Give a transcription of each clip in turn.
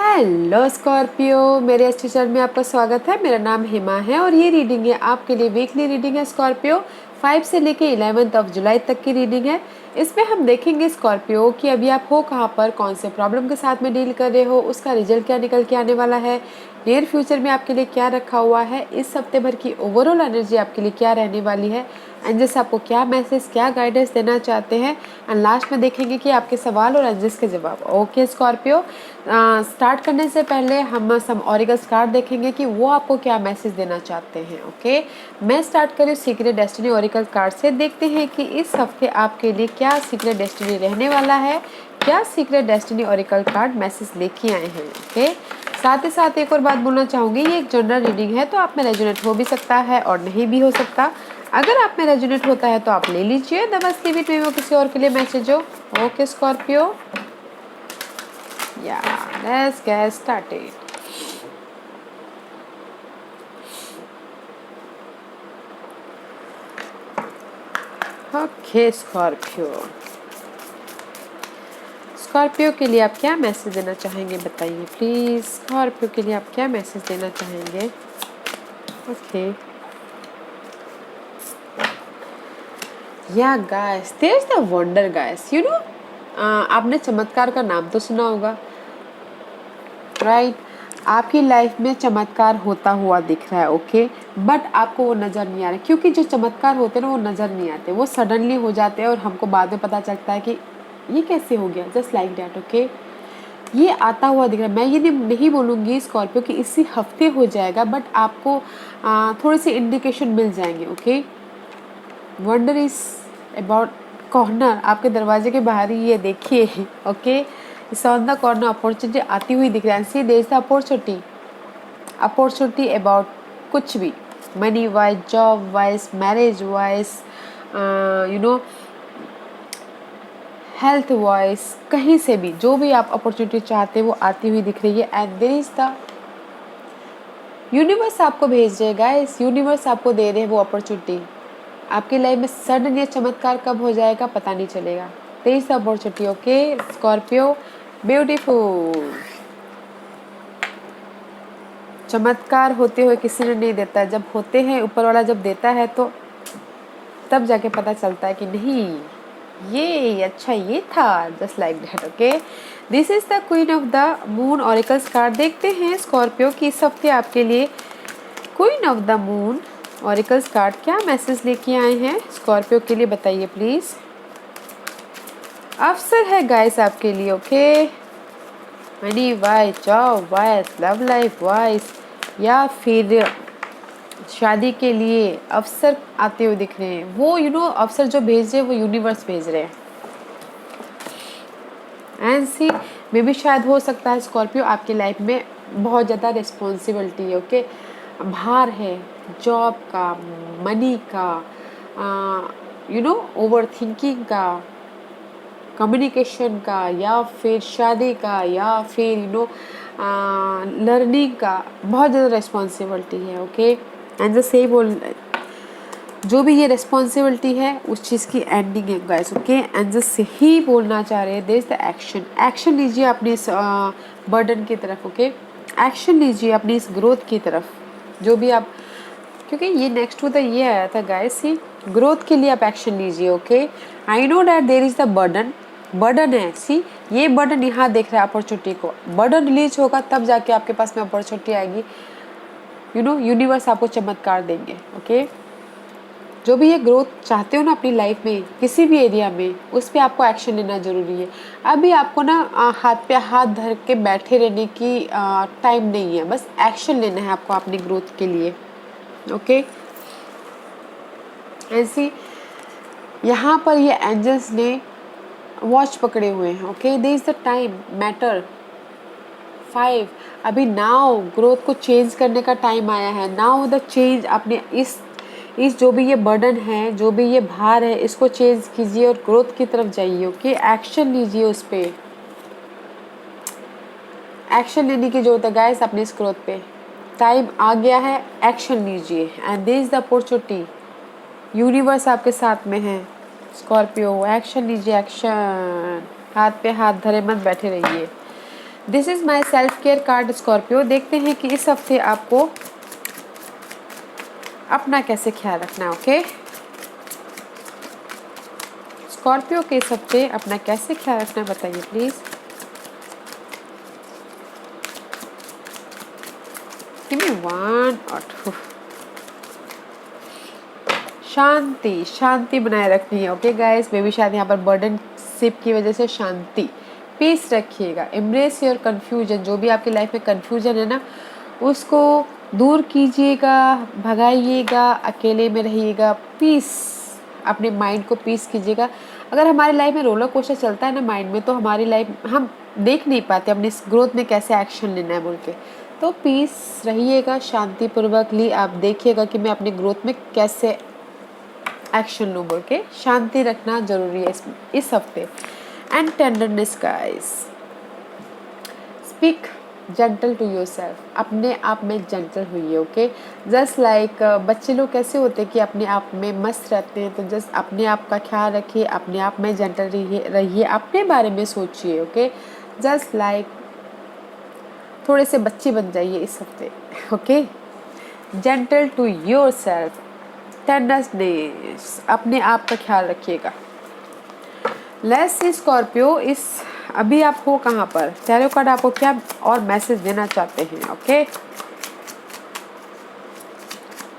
Hello Scorpio, मेरे इस channel में आपका स्वागत है। मेरा नाम हिमा है और ये रीडिंग है आपके लिए वीकली रीडिंग है स्कॉर्पियो। 5 से लेके 11 जुलाई तक की रीडिंग है। इसमें हम देखेंगे स्कॉर्पियो कि अभी आप हो कहाँ पर, कौन से प्रॉब्लम के साथ में डील कर रहे हो, उसका रिजल्ट क्या निकल के आने वाला है, नियर फ्यूचर में आपके लिए क्या रखा हुआ है, इस हफ्ते भर की ओवरऑल एनर्जी आपके लिए क्या रहने वाली है, एंजल्स आपको क्या मैसेज, क्या गाइडेंस देना चाहते हैं, एंड लास्ट में देखेंगे कि आपके सवाल और एंजल्स के जवाब। ओके स्कॉर्पियो, स्टार्ट करने से पहले हम सम ऑरिकल्स कार्ड देखेंगे कि वो आपको क्या मैसेज देना चाहते हैं। ओके, मैं स्टार्ट करूँ सीक्रेट डेस्टिनी ऑरिकल कार्ड से। देखते हैं कि इस हफ्ते आपके लिए क्या सीक्रेट डेस्टिनी रहने वाला है, क्या secret destiny oracle card message लेके आए हैं। ओके, साथ ही साथ एक और बात बोलना चाहूँगी, ये एक जनरल रीडिंग है तो आप में रेजोनेट हो भी सकता है और नहीं भी हो सकता। अगर आप में रेजोनेट होता है तो आप ले लीजिए, दबस के बीच में वो किसी और के लिए मैसेज हो। ओके स्कॉर्पियो, या let's get started. Okay Scorpio, Scorpio के लिए आप क्या मैसेज देना चाहेंगे बताइए प्लीज। स्कॉर्पियो के लिए आप क्या मैसेज देना चाहेंगे। Okay, yeah guys, there is the wonder guys, you know, आपने चमत्कार का नाम तो सुना होगा, राइट? आपकी लाइफ में चमत्कार होता हुआ दिख रहा है। ओके, बट आपको वो नज़र नहीं आ रहा, क्योंकि जो चमत्कार होते हैं ना वो नज़र नहीं आते, वो सडनली हो जाते हैं और हमको बाद में पता चलता है कि ये कैसे हो गया, जस्ट लाइक डैट। ओके, ये आता हुआ दिख रहा है। मैं ये नहीं बोलूँगी स्कॉर्पियो कि इसी हफ्ते हो जाएगा, बट आपको थोड़े से इंडिकेशन मिल जाएंगे। Okay, wonder is about corner, आपके दरवाजे के बाहर ही ये देखिए। ओके, इस ऑन द कॉर्नर अपॉर्चुनिटी आती हुई दिख रहा है। See there is the opportunity about कुछ भी, money wise, job wise, marriage wise, you know, health wise, कहीं से भी जो भी आप अपॉर्चुनिटी चाहते हैं वो आती हुई दिख रही है। And there is the universe आपको भेज रहे गाइस, यूनिवर्स आपको दे रहे हैं वो अपॉर्चुनिटी। आपकी लाइफ में सडन ये चमत्कार कब हो जाएगा पता नहीं चलेगा। There is the opportunity. Okay Scorpio, beautiful. चमत्कार होते हुए किसी ने नहीं देता, जब होते हैं ऊपर वाला जब देता है तो तब जाके पता चलता है कि नहीं, ये अच्छा ये था, just like that. Okay, this is the queen of the moon auricles card. देखते हैं स्कॉर्पियो की इस हफ्ते आपके लिए queen of the moon auricles card क्या मैसेज लेके आए हैं स्कॉर्पियो के लिए, बताइए प्लीज। अवसर है गाइस आपके लिए। Okay, money wise, job wise, love life wise, या फिर शादी के लिए अवसर आते हुए दिख रहे हैं। वो यू नो अवसर जो भेज रहे हैं वो यूनिवर्स भेज रहे हैं। एंड सी मे भी शायद हो सकता है स्कॉर्पियो आपकी लाइफ में बहुत ज़्यादा रिस्पॉन्सिबिलिटी है। ओके, भार है, जॉब का, मनी का, यू नो, ओवर थिंकिंग का, कम्युनिकेशन का, या फिर शादी का, या फिर यू नो लर्निंग का, बहुत ज़्यादा रिस्पॉन्सिबिलिटी है। ओके, एंड जो सही बोल, जो भी ये रिस्पॉन्सिबिलिटी है उस चीज़ की एंडिंग है गाइस। ओके, एंड जो सही बोलना चाह रहे हैं, there is the action. Action लीजिए अपने इस बर्डन की तरफ। ओके, एक्शन लीजिए अपनी इस ग्रोथ की तरफ, जो भी आप, क्योंकि ये नेक्स्ट टू द ये आया था गाइस, ही ग्रोथ के लिए आप एक्शन लीजिए। Okay, I know that there is the burden है। सी ये बर्डन यहाँ देख रहा है अपॉर्चुनिटी को, बर्डन रिलीज होगा तब जाके आपके पास में अपॉर्चुनिटी आएगी। यू नो, यूनिवर्स आपको चमत्कार देंगे। ओके, जो भी ये ग्रोथ चाहते हो ना अपनी लाइफ में किसी भी एरिया में, उस पर आपको एक्शन लेना ज़रूरी है। अभी आपको ना हाथ पे हाथ धर के बैठे रहने की टाइम नहीं है, बस एक्शन लेना है आपको अपनी ग्रोथ के लिए। ओके, ऐसी यहाँ पर ये एंजल्स ने वॉच पकड़े हुए हैं। Okay, there is the time matter 5। अभी नाउ ग्रोथ को चेंज करने का टाइम आया है। नाउ द चेंज, अपने इस जो भी ये बर्डन है, जो भी ये भार है, इसको चेंज कीजिए और ग्रोथ की तरफ जाइए। ओके, एक्शन लीजिए, उस पर एक्शन लेने की जरूरत है गाइस। अपने इस ग्रोथ पे टाइम आ गया है, एक्शन लीजिए। And this is the opportunity, universe आपके साथ में है स्कॉर्पियो। एक्शन लीजिए, एक्शन, हाथ पे हाथ धरे मत बैठे रहिए। This is my self care card Scorpio. देखते हैं कि इस हफ्ते आपको अपना कैसे ख्याल रखना है। ओके स्कॉर्पियो के इस हफ्ते अपना कैसे ख्याल रखना है बताइए प्लीज। गिव मी वन और टू। शांति, शांति बनाए रखनी है। ओके गाइस, मे भी शायद यहाँ पर बर्डन शिप की वजह से शांति, पीस रखिएगा। एम्ब्रेस योर कन्फ्यूजन, जो भी आपकी लाइफ में कन्फ्यूजन है ना उसको दूर कीजिएगा, भगाइएगा, अकेले में रहिएगा, पीस, अपने माइंड को पीस कीजिएगा। अगर हमारी लाइफ में रोलर कोस्टर चलता है ना माइंड में, तो हमारी लाइफ हम देख नहीं पाते अपनी ग्रोथ में कैसे एक्शन लेना है बोल के। तो पीस रहिएगा, शांतिपूर्वकली आप देखिएगा कि मैं अपनी ग्रोथ में कैसे एक्शन लूँ बोल के। शांति रखना जरूरी है इस हफ्ते। And tenderness guys, speak gentle to your self, अपने आप में जेंटल हुई। ओके जस्ट लाइक बच्चे लोग कैसे होते हैं कि अपने आप में मस्त रहते हैं, तो जस्ट अपने आप का ख्याल रखिए, अपने आप में जेंटल रहिए, अपने बारे में सोचिए। ओके जस्ट लाइक थोड़े से बच्चे बन जाइए इस हफ्ते। Okay gentle to your self, tenderness, अपने आप का ख्याल रखिएगा। लेट्स सी स्कॉर्पियो, इस अभी आप हो कहाँ पर, टैरो कार्ड आपको क्या और मैसेज देना चाहते हैं। Okay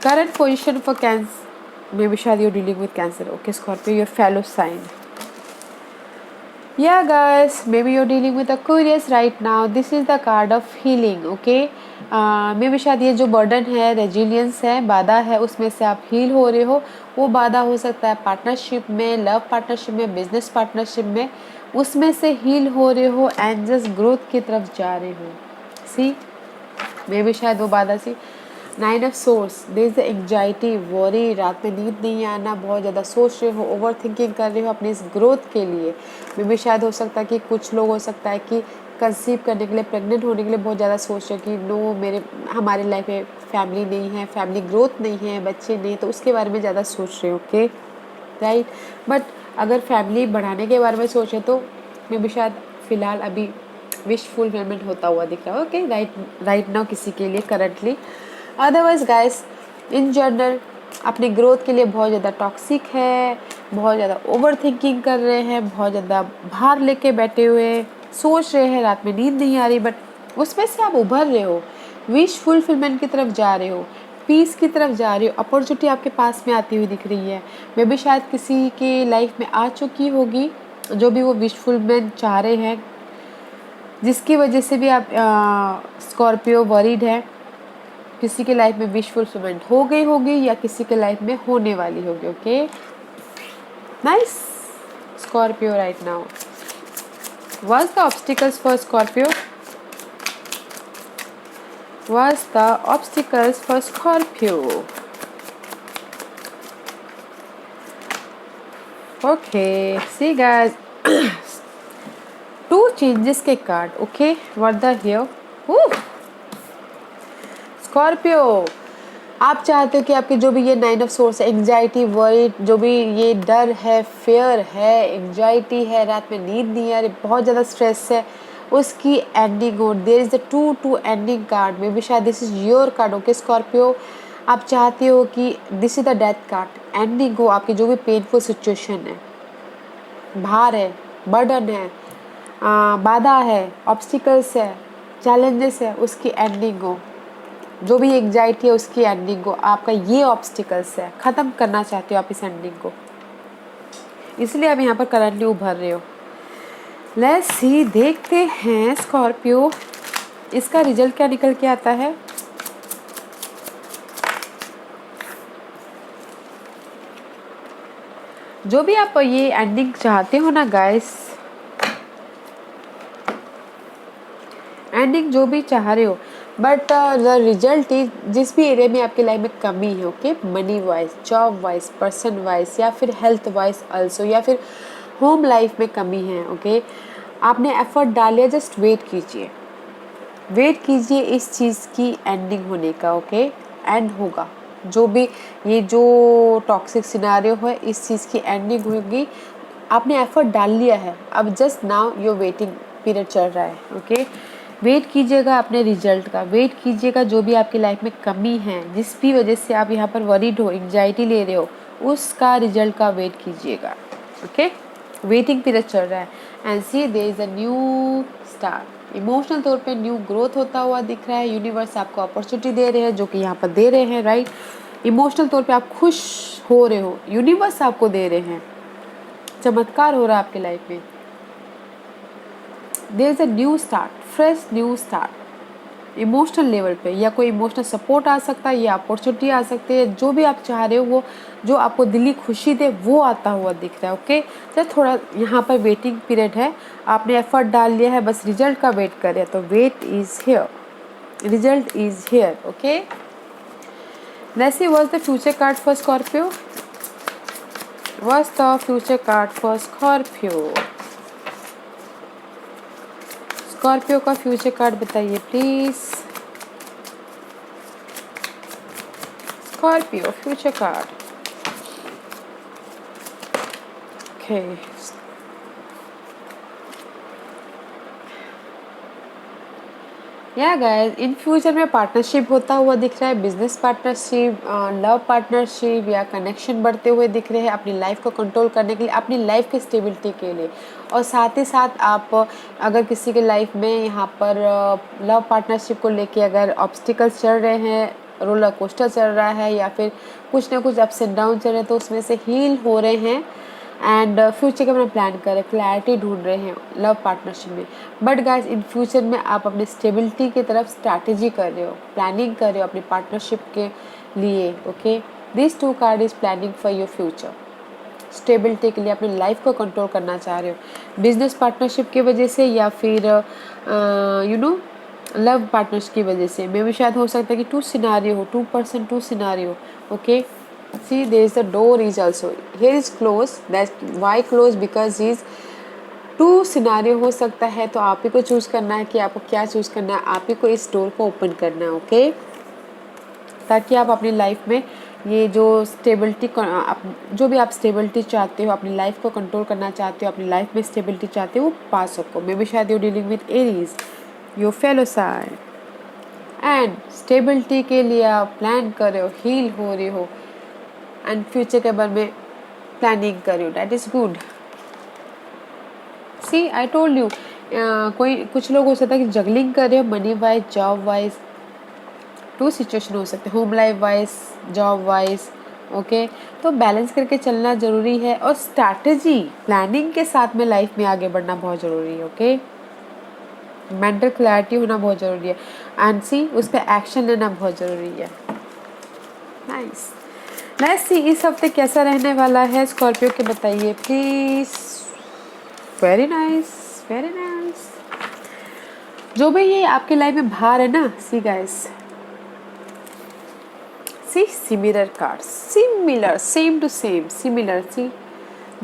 current position for Cancer, maybe शायद you dealing with Cancer. Okay Scorpio, your fellow sign. Yeah guys, maybe you're dealing with Aquarius right now. This is the card of healing. Okay मे भी शायद ये जो burden है, resilience है, बाधा है, उसमें से आप हील हो रहे हो। वो बाधा हो सकता है पार्टनरशिप में, लव पार्टनरशिप में, बिजनेस पार्टनरशिप में, उसमें से हील हो रहे हो एंड जस्ट ग्रोथ की तरफ जा रहे हो। सी मे भी शायद वो बाधा सी। 9 of course, there is anxiety, worry, रात में नींद नहीं आना, बहुत ज़्यादा सोच रहे हो, ओवर थिंकिंग कर रहे हो अपनी इस ग्रोथ के लिए। मे भी शायद हो सकता है कि कुछ लोग हो सकता है कि कंसीव करने के लिए, प्रेग्नेंट होने के लिए बहुत ज़्यादा सोच रहे कि नो हमारे लाइफ में फैमिली नहीं है, फैमिली ग्रोथ नहीं है, बच्चे नहीं, तो उसके बारे में ज़्यादा सोच रहे हो। ओके राइट, बट अगर फैमिली बढ़ाने के बारे में सोचे तो मे भी शायद फ़िलहाल अभी विश फुलफिलमेंट होता हुआ दिख रहा है। ओके राइट नाउ किसी के लिए currently. Otherwise guys in general अपनी ग्रोथ के लिए बहुत ज़्यादा टॉक्सिक है, बहुत ज़्यादा ओवर थिंकिंग कर रहे हैं, बहुत ज़्यादा भार लेके बैठे हुए, सोच रहे हैं, रात में नींद नहीं आ रही, बट उसमें से आप उभर रहे हो, विश फुलफिलमेंट की तरफ जा रहे हो, पीस की तरफ जा रहे हो, अपॉर्चुनिटी आपके पास में आती हुई दिख रही है। मे भी शायद किसी के लाइफ में आ चुकी होगी जो भी वो विश फुलफिलमेंट चाह रहे हैं, जिसकी वजह से भी आप स्कॉर्पियो वरीड है। किसी के लाइफ में विश फुलफिलमेंट हो गई होगी या किसी के लाइफ में होने वाली होगी। Okay nice Scorpio right now. What's the obstacles for Scorpio, what's the obstacles for Scorpio. Okay see guys, 2 changes के card. Okay what the here Scorpio, आप चाहते हो कि आपके जो भी ये 9 ऑफ सोर्स है, एंग्जाइटी, वरी, जो भी ये डर है, फेयर है, एंग्जाइटी है, रात में नींद नहीं आ रही, बहुत ज़्यादा स्ट्रेस है, उसकी एंडिंग हो। There is the 2 ending card, maybe शायद this is your card. Okay Scorpio, आप चाहते हो कि this is the death card, ending हो आपकी जो भी पेनफुल सिचुएशन है, भार है, बर्डन है, बाधा है, ऑब्स्टिकल्स है, चैलेंजेस है, उसकी एंडिंग हो। जो भी एंग्जाइटी है उसकी एंडिंग को, आपका ये ऑब्स्टिकल्स है, ख़त्म करना चाहते हो आप इस एंडिंग को, इसलिए आप यहाँ पर करंटली उभर रहे हो। लेट्स सी, देखते हैं स्कॉर्पियो इसका रिजल्ट क्या निकल के आता है। जो भी आप ये एंडिंग चाहते हो ना गाइस, एंडिंग जो भी चाह रहे हो, बट द रिजल्ट इज जिस भी एरिया में आपकी लाइफ में कमी है, okay money wise, job wise, person wise, या फिर हेल्थ वाइज आल्सो, या फिर होम लाइफ में कमी है, ओके आपने एफर्ट डालिए, जस्ट वेट कीजिए, वेट कीजिए इस चीज़ की एंडिंग होने का। ओके एंड होगा, जो भी ये जो टॉक्सिक सिनारियो है इस चीज़ की एंडिंग होगी। आपने एफर्ट डाल लिया है, अब just now your waiting period चल रहा है। ओके वेट कीजिएगा अपने रिजल्ट का, वेट कीजिएगा जो भी आपकी लाइफ में कमी है, जिस भी वजह से आप यहाँ पर वरीड हो, एंग्जाइटी ले रहे हो, उसका रिजल्ट का वेट कीजिएगा। ओके, वेटिंग पीरियड चल रहा है। And see there is a new start, emotional तौर पे न्यू ग्रोथ होता हुआ दिख रहा है। यूनिवर्स आपको अपॉर्चुनिटी दे रहे हैं, जो कि यहाँ पर दे रहे हैं, राइट। इमोशनल तौर पे आप खुश हो रहे हो, यूनिवर्स आपको दे रहे हैं, चमत्कार हो रहा है आपके लाइफ में। There is a new start, fresh new start emotional level पे, या कोई इमोशनल सपोर्ट आ सकता है, या अपॉर्चुनिटी आ सकती है, जो भी आप चाह रहे हो वो जो आपको दिली खुशी दे वो आता हुआ दिख रहा है। ओके, तो थोड़ा यहाँ पर वेटिंग पीरियड है, आपने एफर्ट डाल लिया है, बस रिजल्ट का वेट कर रहे हैं, तो wait is here, result is here. Okay, let's see what's the future card for Scorpio. What's the future card for Scorpio? Scorpio का फ्यूचर कार्ड बताइए please. Scorpio future card. Okay, yeah guys, in future में partnership होता हुआ दिख रहा है, business partnership, love partnership या connection बढ़ते हुए दिख रहे हैं अपनी लाइफ को कंट्रोल करने के लिए, अपनी लाइफ की स्टेबिलिटी के लिए। और साथ ही साथ आप अगर किसी के लाइफ में यहाँ पर लव पार्टनरशिप को लेके अगर ऑब्स्टिकल्स चल रहे हैं, रोलर कोस्टर चल रहा है, या फिर कुछ ना कुछ अप्स एंड डाउन चल रहे हैं, तो उसमें से हील हो रहे हैं एंड फ्यूचर के अपना प्लान कर रहे हैं, क्लैरिटी ढूंढ रहे हैं लव पार्टनरशिप में। बट गाइस, इन फ्यूचर में आप अपनी स्टेबिलिटी की तरफ स्ट्रैटेजी कर रहे हो, प्लानिंग कर रहे हो अपनी पार्टनरशिप के लिए। Okay, this two card is planning for your future, stability के लिए अपनी लाइफ को कंट्रोल करना चाह रहे हो, बिजनेस पार्टनरशिप की वजह से या फिर यू नो लव पार्टनर्स की वजह से। मे भी शायद हो सकता है कि टू सिनारियो हो, 2% two scenario. Okay, see there is the door is also here is closed, that's why closed because is two scenario हो सकता है, तो आप ही को चूज करना है कि आपको क्या चूज करना है, आप ही को इस डोर को ओपन करना है। ओके, ताकि आप अपनी लाइफ में ये जो स्टेबिलिटी, जो भी आप स्टेबिलिटी चाहते हो, अपनी लाइफ को कंट्रोल करना चाहते हो, अपनी लाइफ में स्टेबिलिटी चाहते हो, वो पा सको। मे बी शायद you dealing with Aries, your fellow sign, and stability के लिए आप प्लान कर रहे हो, हील हो रहे हो एंड फ्यूचर के बारे में प्लानिंग कर रहे हो, that is good. See I told you, कोई कुछ लोग हो सकता है कि जगलिंग कर रहे हो, money wise, job wise, two situation हो सकते हैं, home life wise, job wise. Okay, तो बैलेंस करके चलना ज़रूरी है, और स्ट्रैटेजी प्लानिंग के साथ में लाइफ में आगे बढ़ना बहुत ज़रूरी है। ओके, मेंटल क्लैरिटी होना बहुत ज़रूरी है, एंड सी उस पर एक्शन लेना बहुत ज़रूरी है। नाइस, लेट्स सी इस हफ्ते कैसा रहने वाला है स्कॉर्पियो के, बताइए please. Very nice, very nice. जो भी ये आपके लाइफ में भार है ना, see guys, see similar card, similar, same to same, similar. See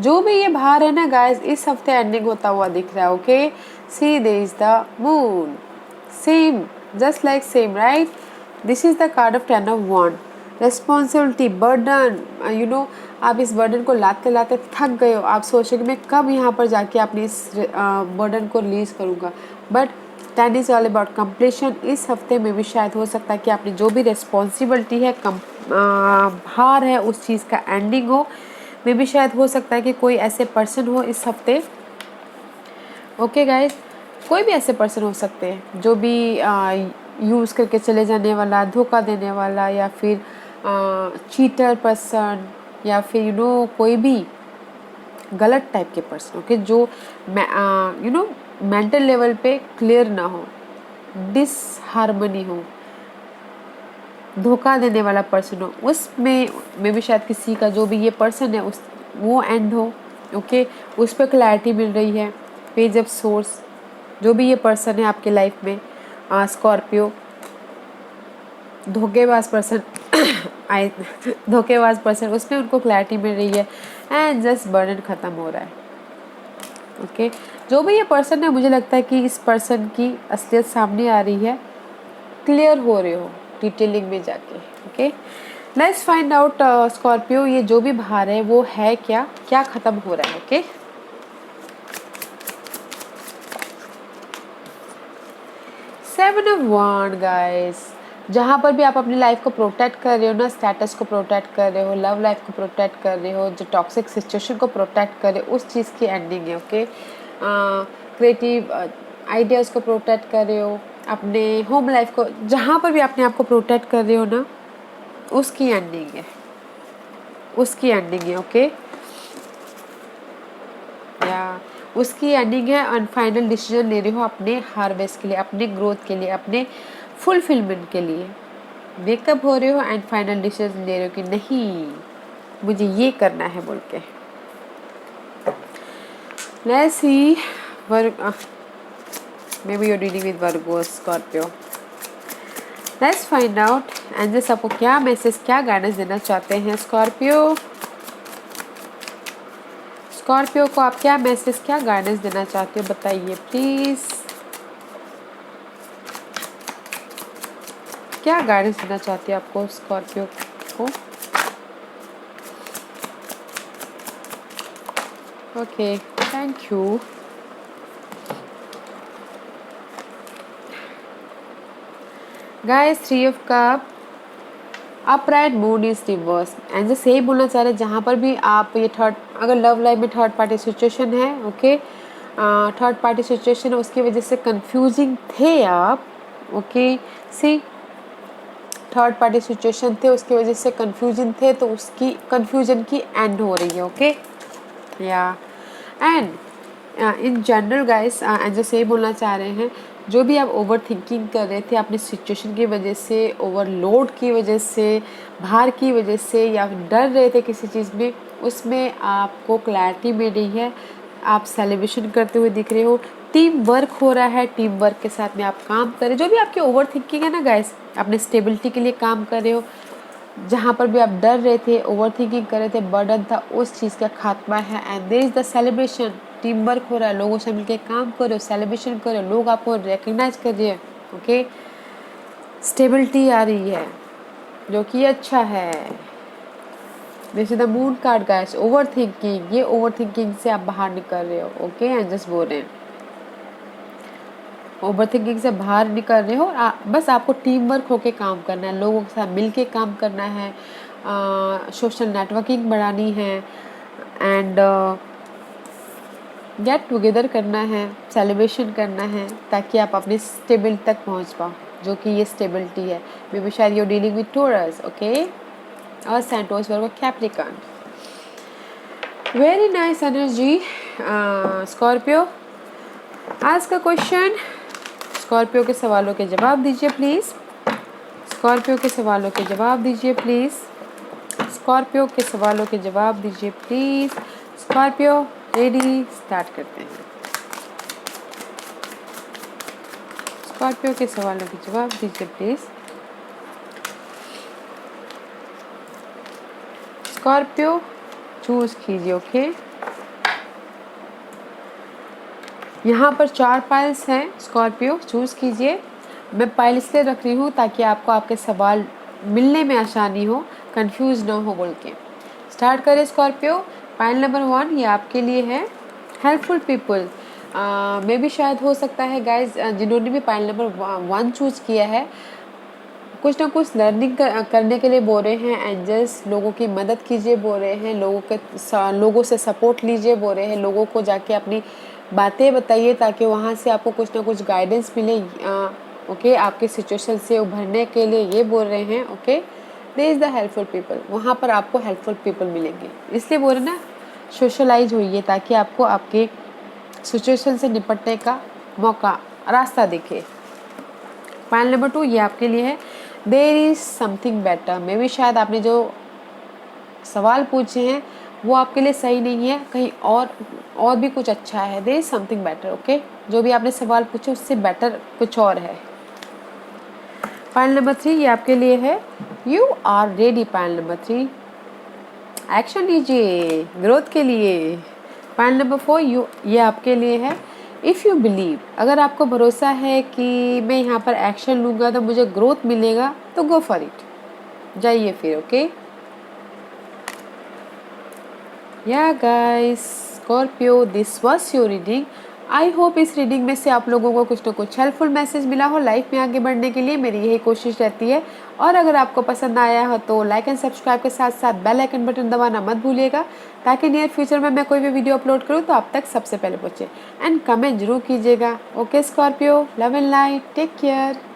जो भी ये भार है ना गाइस, इस हफ्ते एंडिंग होता हुआ दिख रहा है। Okay, see there is the moon, same, just like same, right. This is the card of 10 of wand, responsibility, burden, you know, आप इस बर्डन को लाते लाते थक गए हो, आप सोचो कि मैं कब यहाँ पर जाके अपनी इस बर्डन को रिलीज़ करूँगा। But 10 is all about completion. इस हफ्ते में भी शायद हो सकता है कि आपने जो भी रिस्पॉन्सिबिलिटी है, भार है, उस चीज़ का एंडिंग हो। मे भी शायद हो सकता है कि कोई ऐसे पर्सन हो इस हफ्ते, ओके गाइज, कोई भी ऐसे पर्सन हो सकते हैं जो भी यूज़ करके चले जाने वाला, धोखा देने वाला, या फिर चीटर पर्सन, या फिर यू नो कोई भी गलत टाइप के पर्सन, ओके, जो यू नो मेंटल लेवल पे क्लियर ना हो, डिसहार्मनी हो, धोखा देने वाला पर्सन हो, उसमें में भी शायद किसी का जो भी ये पर्सन है उस वो एंड हो। ओके, उस पर क्लैरिटी मिल रही है। पेज ऑफ सोर्स, जो भी ये पर्सन है आपके लाइफ में, स्कॉर्पियो, धोखेबाज पर्सन धोखेबाज पर्सन, उसमें उनको क्लैरिटी मिल रही है एंड जस्ट बर्डन ख़त्म हो रहा है। ओके, जो भी ये पर्सन है, मुझे लगता है कि इस पर्सन की असलियत सामने आ रही है, क्लियर हो रहे हो डिटेलिंग में जाके। Okay, let's find out Scorpio, ये जो भी भार है वो है क्या, क्या ख़त्म हो रहा है। Okay, seven of one guys, जहाँ पर भी आप अपनी लाइफ को प्रोटेक्ट कर रहे हो ना, स्टेटस को प्रोटेक्ट कर रहे हो, लव लाइफ को प्रोटेक्ट कर रहे हो, जो टॉक्सिक सिचुएशन को प्रोटेक्ट कर रहे हो, उस चीज़ की एंडिंग है। ओके, क्रिएटिव आइडियाज़ को प्रोटेक्ट कर रहे हो, अपने होम लाइफ को, जहाँ पर भी अपने आप को प्रोटेक्ट कर रहे हो ना, उसकी एंडिंग है, उसकी एंडिंग है। ओके, या उसकी एंडिंग है और फाइनल डिसीजन ले रहे हो अपने हार्वेस्ट के लिए, अपने ग्रोथ के लिए, अपने फुलफिलमेंट के लिए वेकअप हो रहे हो एंड फाइनल डिसीजन ले रहे हो कि नहीं मुझे ये करना है बोल के। Let's see maybe you're dealing with Virgo, Scorpio. Let's find out angels आपको क्या मैसेज, क्या गाइडेंस देना चाहते हैं स्कॉर्पियो। स्कॉर्पियो को आप क्या मैसेज, क्या गाइडेंस देना चाहते हो, बताइए प्लीज। क्या गाइडेंस देना चाहते हो आपको स्कॉर्पियो को। Okay, thank you. Guys, 3 of cup, upright mood is reverse. And जैसे यही बोलना चाह रहे हैं, जहाँ पर भी आप ये थर्ड, अगर लव लाइफ में थर्ड पार्टी सिचुएशन है, ओके, थर्ड पार्टी सिचुएशन है, उसकी वजह से कंफ्यूजिंग थे आप। ओके, सी थर्ड पार्टी सिचुएशन थे, उसकी वजह से कंफ्यूजन थे, तो उसकी कंफ्यूजन की एंड हो रही है। ओके, या एंड इन जनरल गाइस, जैसे ये बोलना चाह रहे हैं, जो भी आप ओवर थिंकिंग कर रहे थे अपनी सिचुएशन की वजह से, ओवरलोड की वजह से, भार की वजह से, या डर रहे थे किसी चीज़ में, उसमें आपको क्लैरिटी मिल रही है। आप सेलिब्रेशन करते हुए दिख रहे हो, टीम वर्क हो रहा है, टीम वर्क के साथ में आप काम कर रहे हो। जो भी आपकी ओवर थिंकिंग है ना गाइस, अपने स्टेबिलिटी के लिए काम कर रहे हो, जहाँ पर भी आप डर रहे थे, ओवर थिंकिंग कर रहे थे, बर्डन था, उस चीज़ का खात्मा है। And there is the celebration, team work हो रहा है, लोगों से मिलकर काम करो, सेलिब्रेशन करो, लोग आपको रिकग्नाइज कर रहे हैं। ओके, स्टेबिलिटी आ रही है, जो कि अच्छा है। This is the moon card guys. Over thinking, ये ओवर थिंकिंग से आप बाहर निकल रहे हो। ओके, एंड जस्ट बोल रहे हैं ओवर थिंकिंग से बाहर निकल रहे हो। बस आपको टीम वर्क होके काम करना है, लोगों के साथ मिल के काम करना है, सोशल नेटवर्किंग बढ़ानी है, एंड गेट टुगेदर करना है, सेलिब्रेशन करना है, ताकि आप अपनी स्टेबिलिटी तक पहुंच पाओ, जो कि ये स्टेबिलिटी है। मे बी शायद you dealing with Taurus, okay, और Santos, Virgo, Capricorn. Very nice energy Scorpio. आज का क्वेश्चन, स्कॉर्पियो के सवालों के जवाब दीजिए प्लीज़। स्कॉर्पियो के सवालों के जवाब दीजिए प्लीज़। स्कॉर्पियो के सवालों के जवाब दीजिए प्लीज़। स्कॉर्पियो रेडी, स्टार्ट करते हैं। स्कॉर्पियो के सवालों के जवाब दीजिए प्लीज़। स्कॉर्पियो चूज कीजिए। ओके, यहाँ पर 4 पाइल्स हैं, स्कॉर्पियो चूज़ कीजिए। मैं पाइल इसलिए रख रही हूँ ताकि आपको आपके सवाल मिलने में आसानी हो, कंफ्यूज ना हो बोल के। स्टार्ट करें स्कॉर्पियो। पाइल नंबर 1 ये आपके लिए है, हेल्पफुल पीपल। मे भी शायद हो सकता है गाइज, जिन्होंने भी पाइल नंबर 1 चूज़ किया है, कुछ ना कुछ लर्निंग करने के लिए बोल रहे हैं एंजल्स। लोगों की मदद कीजिए बोल रहे हैं, लोगों से सपोर्ट लीजिए बोल रहे हैं, लोगों को जाके अपनी बातें बताइए ताकि वहाँ से आपको कुछ ना कुछ गाइडेंस मिले। ओके, आपके सिचुएशन से उभरने के लिए ये बोल रहे हैं। Okay, there is the helpful people, वहाँ पर आपको हेल्पफुल पीपल मिलेंगे, इसलिए बोल रहे ना सोशलाइज हुई ताकि आपको आपके सिचुएशन से निपटने का मौका, रास्ता दिखे। पाइल नंबर 2 ये आपके लिए है, देयर इज़ समथिंग बेटर। मे भी शायद आपने जो सवाल पूछे हैं वो आपके लिए सही नहीं है, कहीं और भी कुछ अच्छा है। There is something better. Okay, जो भी आपने सवाल पूछे उससे बेटर कुछ और है। पाइल नंबर 3 ये आपके लिए है, you are ready. Pile number 3 action लीजिए ग्रोथ के लिए। पाइल नंबर 4 ये आपके लिए है, इफ़ यू बिलीव, अगर आपको भरोसा है कि मैं यहाँ पर एक्शन लूँगा तो मुझे ग्रोथ मिलेगा, तो गो फॉर इट, जाइए फिर। Okay, yeah guys, Scorpio, this was your reading. I hope इस रीडिंग में से आप लोगों को कुछ ना कुछ हेल्पफुल मैसेज मिला हो लाइफ में आगे बढ़ने के लिए। मेरी यही कोशिश रहती है। और अगर आपको पसंद आया हो तो लाइक एंड सब्सक्राइब के साथ साथ बेल आइकन बटन दबाना मत भूलिएगा, ताकि नियर फ्यूचर में मैं कोई भी वीडियो अपलोड करूँ तो आप तक सबसे पहले पहुँचे। एंड कमेंट जरूर कीजिएगा। Okay Scorpio, love and light, take care.